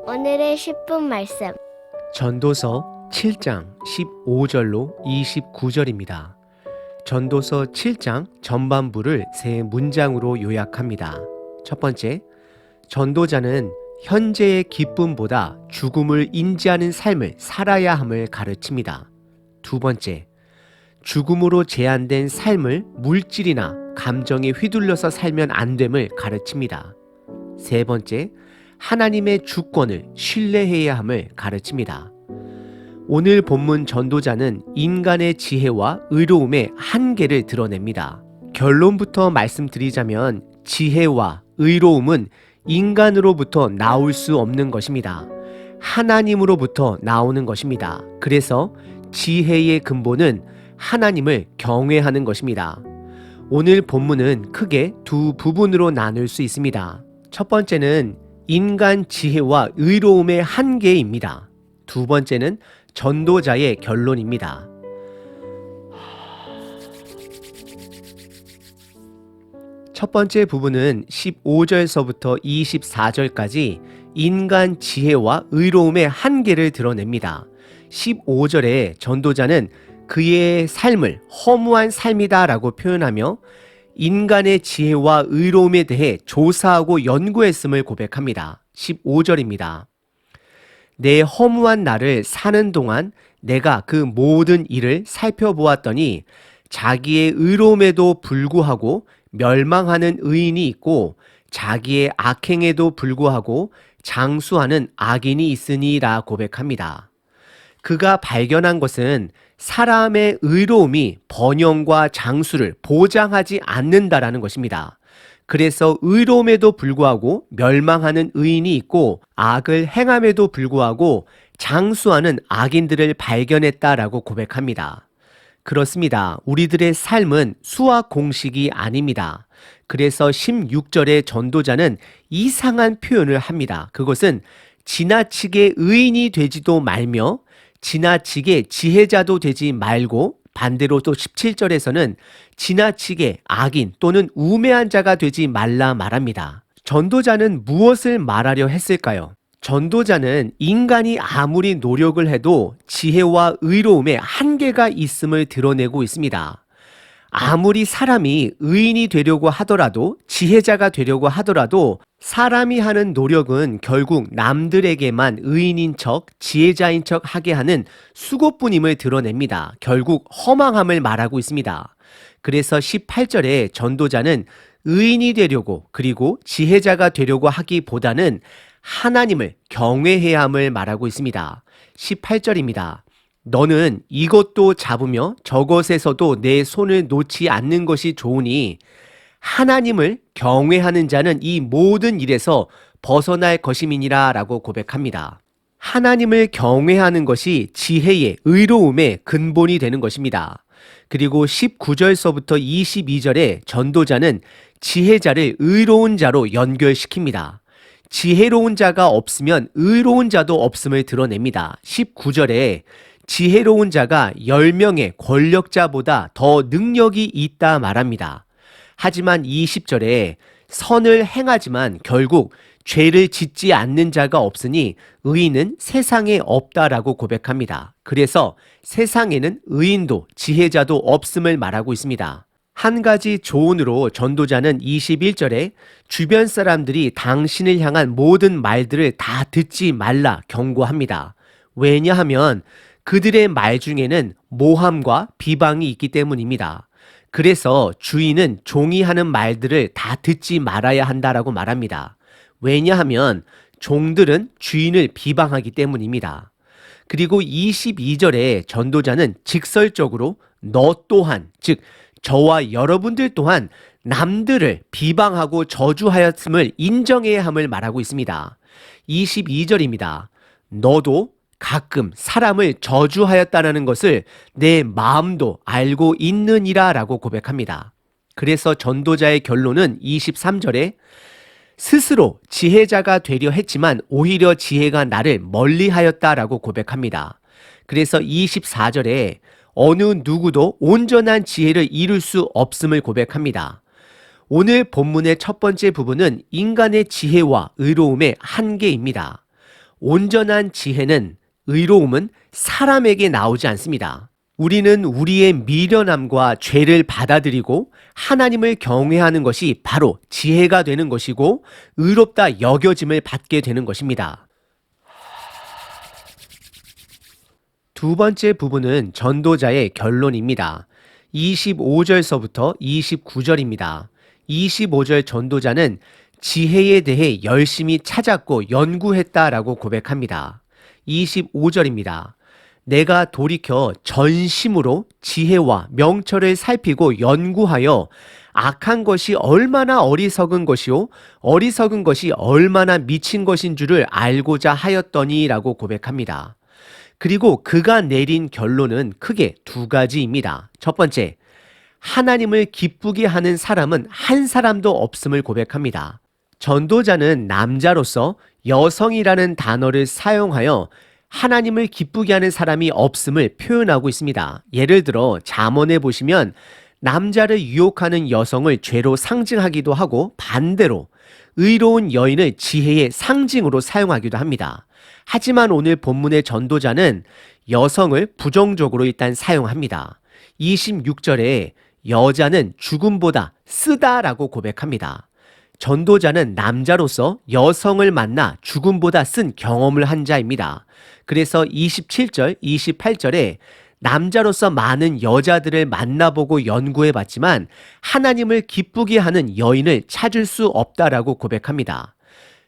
오늘의 10분 말씀. 전도서 7장 15절로 29절입니다. 전도서 7장 전반부를 세 문장으로 요약합니다. 첫 번째, 전도자는 현재의 기쁨보다 죽음을 인지하는 삶을 살아야 함을 가르칩니다. 두 번째, 죽음으로 제한된 삶을 물질이나 감정에 휘둘려서 살면 안 됨을 가르칩니다. 세 번째, 하나님의 주권을 신뢰해야 함을 가르칩니다. 오늘 본문 전도자는 인간의 지혜와 의로움의 한계를 드러냅니다. 결론부터 말씀드리자면 지혜와 의로움은 인간으로부터 나올 수 없는 것입니다. 하나님으로부터 나오는 것입니다. 그래서 지혜의 근본은 하나님을 경외하는 것입니다. 오늘 본문은 크게 두 부분으로 나눌 수 있습니다. 첫 번째는 인간 지혜와 의로움의 한계입니다. 두 번째는 전도자의 결론입니다. 첫 번째 부분은 15절서부터 24절까지 인간 지혜와 의로움의 한계를 드러냅니다. 15절에 전도자는 그의 삶을 허무한 삶이다 라고 표현하며 인간의 지혜와 의로움에 대해 조사하고 연구했음을 고백합니다. 15절입니다. 내 허무한 날을 사는 동안 내가 그 모든 일을 살펴보았더니 자기의 의로움에도 불구하고 멸망하는 의인이 있고 자기의 악행에도 불구하고 장수하는 악인이 있으니라 고백합니다. 그가 발견한 것은 사람의 의로움이 번영과 장수를 보장하지 않는다라는 것입니다. 그래서 의로움에도 불구하고 멸망하는 의인이 있고 악을 행함에도 불구하고 장수하는 악인들을 발견했다라고 고백합니다. 그렇습니다. 우리들의 삶은 수학 공식이 아닙니다. 그래서 16절의 전도자는 이상한 표현을 합니다. 그것은 지나치게 의인이 되지도 말며 지나치게 지혜자도 되지 말고 반대로 또 17절에서는 지나치게 악인 또는 우매한 자가 되지 말라 말합니다. 전도자는 무엇을 말하려 했을까요? 전도자는 인간이 아무리 노력을 해도 지혜와 의로움에 한계가 있음을 드러내고 있습니다. 아무리 사람이 의인이 되려고 하더라도 지혜자가 되려고 하더라도 사람이 하는 노력은 결국 남들에게만 의인인 척 지혜자인 척 하게 하는 수고뿐임을 드러냅니다. 결국 허망함을 말하고 있습니다. 그래서 18절에 전도자는 의인이 되려고 그리고 지혜자가 되려고 하기보다는 하나님을 경외해야 함을 말하고 있습니다. 18절입니다. 너는 이것도 잡으며 저것에서도 내 손을 놓지 않는 것이 좋으니 하나님을 경외하는 자는 이 모든 일에서 벗어날 것임이니라 라고 고백합니다. 하나님을 경외하는 것이 지혜의 의로움의 근본이 되는 것입니다. 그리고 19절서부터 22절에 전도자는 지혜자를 의로운 자로 연결시킵니다. 지혜로운 자가 없으면 의로운 자도 없음을 드러냅니다. 19절에 지혜로운 자가 10명의 권력자보다 더 능력이 있다 말합니다. 하지만 20절에 선을 행하지만 결국 죄를 짓지 않는 자가 없으니 의인은 세상에 없다라고 고백합니다. 그래서 세상에는 의인도 지혜자도 없음을 말하고 있습니다. 한 가지 조언으로 전도자는 21절에 주변 사람들이 당신을 향한 모든 말들을 다 듣지 말라 경고합니다. 왜냐하면 그들의 말 중에는 모함과 비방이 있기 때문입니다. 그래서 주인은 종이 하는 말들을 다 듣지 말아야 한다라고 말합니다. 왜냐하면 종들은 주인을 비방하기 때문입니다. 그리고 22절에 전도자는 직설적으로 너 또한, 즉 저와 여러분들 또한 남들을 비방하고 저주하였음을 인정해야 함을 말하고 있습니다. 22절입니다. 너도 가끔 사람을 저주하였다는 것을 내 마음도 알고 있느니라 라고 고백합니다. 그래서 전도자의 결론은 23절에 스스로 지혜자가 되려 했지만 오히려 지혜가 나를 멀리하였다라고 고백합니다. 그래서 24절에 어느 누구도 온전한 지혜를 이룰 수 없음을 고백합니다. 오늘 본문의 첫 번째 부분은 인간의 지혜와 의로움의 한계입니다. 온전한 지혜는, 의로움은 사람에게 나오지 않습니다. 우리는 우리의 미련함과 죄를 받아들이고 하나님을 경외하는 것이 바로 지혜가 되는 것이고 의롭다 여겨짐을 받게 되는 것입니다. 두 번째 부분은 전도자의 결론입니다. 25절서부터 29절입니다. 25절 전도자는 지혜에 대해 열심히 찾았고 연구했다라고 고백합니다. 25절입니다. 내가 돌이켜 전심으로 지혜와 명철을 살피고 연구하여 악한 것이 얼마나 어리석은 것이요 어리석은 것이 얼마나 미친 것인 줄을 알고자 하였더니라고 고백합니다. 그리고 그가 내린 결론은 크게 두 가지입니다. 첫 번째, 하나님을 기쁘게 하는 사람은 한 사람도 없음을 고백합니다. 전도자는 남자로서 여성이라는 단어를 사용하여 하나님을 기쁘게 하는 사람이 없음을 표현하고 있습니다. 예를 들어 잠언에 보시면 남자를 유혹하는 여성을 죄로 상징하기도 하고 반대로 의로운 여인을 지혜의 상징으로 사용하기도 합니다. 하지만 오늘 본문의 전도자는 여성을 부정적으로 일단 사용합니다. 26절에 여자는 죽음보다 쓰다라고 고백합니다. 전도자는 남자로서 여성을 만나 죽음보다 쓴 경험을 한 자입니다. 그래서 27절, 28절에 남자로서 많은 여자들을 만나보고 연구해봤지만 하나님을 기쁘게 하는 여인을 찾을 수 없다라고 고백합니다.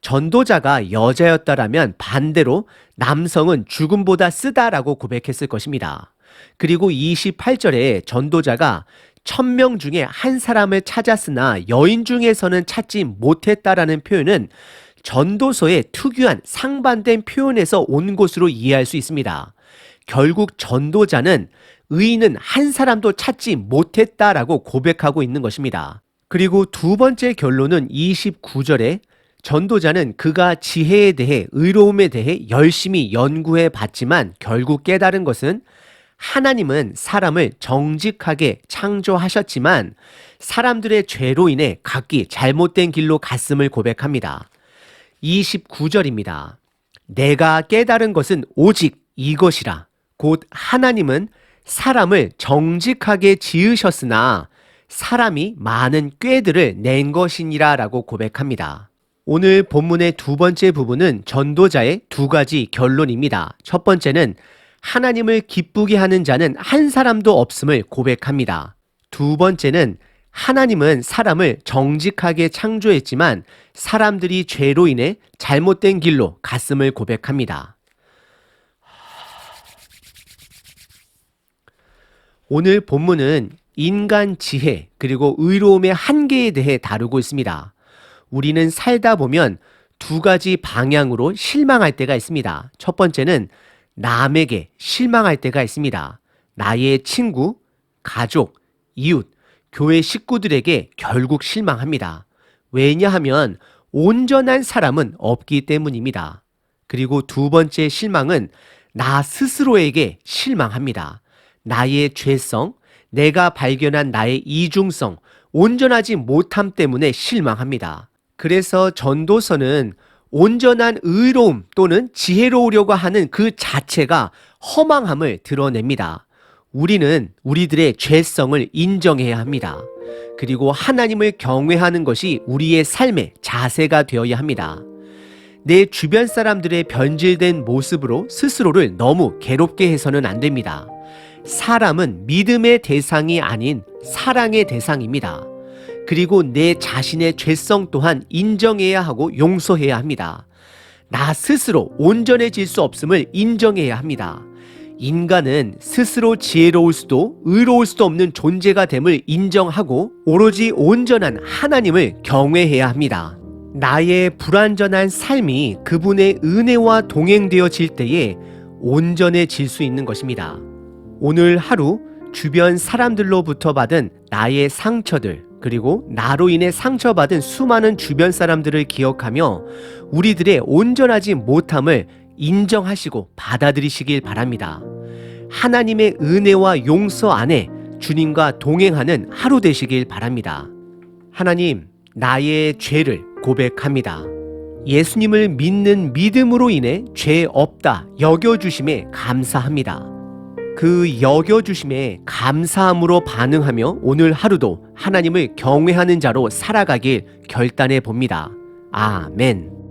전도자가 여자였다라면 반대로 남성은 죽음보다 쓰다라고 고백했을 것입니다. 그리고 28절에 전도자가 1000명 중에 한 사람을 찾았으나 여인 중에서는 찾지 못했다라는 표현은 전도서의 특유한 상반된 표현에서 온 것으로 이해할 수 있습니다. 결국 전도자는 의인은 한 사람도 찾지 못했다라고 고백하고 있는 것입니다. 그리고 두 번째 결론은 29절에 전도자는 그가 지혜에 대해 의로움에 대해 열심히 연구해 봤지만 결국 깨달은 것은 하나님은 사람을 정직하게 창조하셨지만 사람들의 죄로 인해 각기 잘못된 길로 갔음을 고백합니다. 29절입니다. 내가 깨달은 것은 오직 이것이라. 곧 하나님은 사람을 정직하게 지으셨으나 사람이 많은 꾀들을 낸 것이니라 라고 고백합니다. 오늘 본문의 두 번째 부분은 전도자의 두 가지 결론입니다. 첫 번째는 하나님을 기쁘게 하는 자는 한 사람도 없음을 고백합니다. 두 번째는 하나님은 사람을 정직하게 창조했지만 사람들이 죄로 인해 잘못된 길로 갔음을 고백합니다. 오늘 본문은 인간 지혜 그리고 의로움의 한계에 대해 다루고 있습니다. 우리는 살다 보면 두 가지 방향으로 실망할 때가 있습니다. 첫 번째는 남에게 실망할 때가 있습니다. 나의 친구, 가족, 이웃, 교회 식구들에게 결국 실망합니다. 왜냐하면 온전한 사람은 없기 때문입니다. 그리고 두 번째 실망은 나 스스로에게 실망합니다. 나의 죄성, 내가 발견한 나의 이중성, 온전하지 못함 때문에 실망합니다. 그래서 전도서는 온전한 의로움 또는 지혜로우려고 하는 그 자체가 허망함을 드러냅니다. 우리는 우리들의 죄성을 인정해야 합니다. 그리고 하나님을 경외하는 것이 우리의 삶의 자세가 되어야 합니다. 내 주변 사람들의 변질된 모습으로 스스로를 너무 괴롭게 해서는 안 됩니다. 사람은 믿음의 대상이 아닌 사랑의 대상입니다. 그리고 내 자신의 죄성 또한 인정해야 하고 용서해야 합니다. 나 스스로 온전해질 수 없음을 인정해야 합니다. 인간은 스스로 지혜로울 수도 의로울 수도 없는 존재가 됨을 인정하고 오로지 온전한 하나님을 경외해야 합니다. 나의 불완전한 삶이 그분의 은혜와 동행되어질 때에 온전해질 수 있는 것입니다. 오늘 하루 주변 사람들로부터 받은 나의 상처들 그리고 나로 인해 상처받은 수많은 주변 사람들을 기억하며 우리들의 온전하지 못함을 인정하시고 받아들이시길 바랍니다. 하나님의 은혜와 용서 안에 주님과 동행하는 하루 되시길 바랍니다. 하나님, 나의 죄를 고백합니다. 예수님을 믿는 믿음으로 인해 죄 없다 여겨주심에 감사합니다. 그 여겨주심에 감사함으로 반응하며 오늘 하루도 하나님을 경외하는 자로 살아가길 결단해 봅니다. 아멘.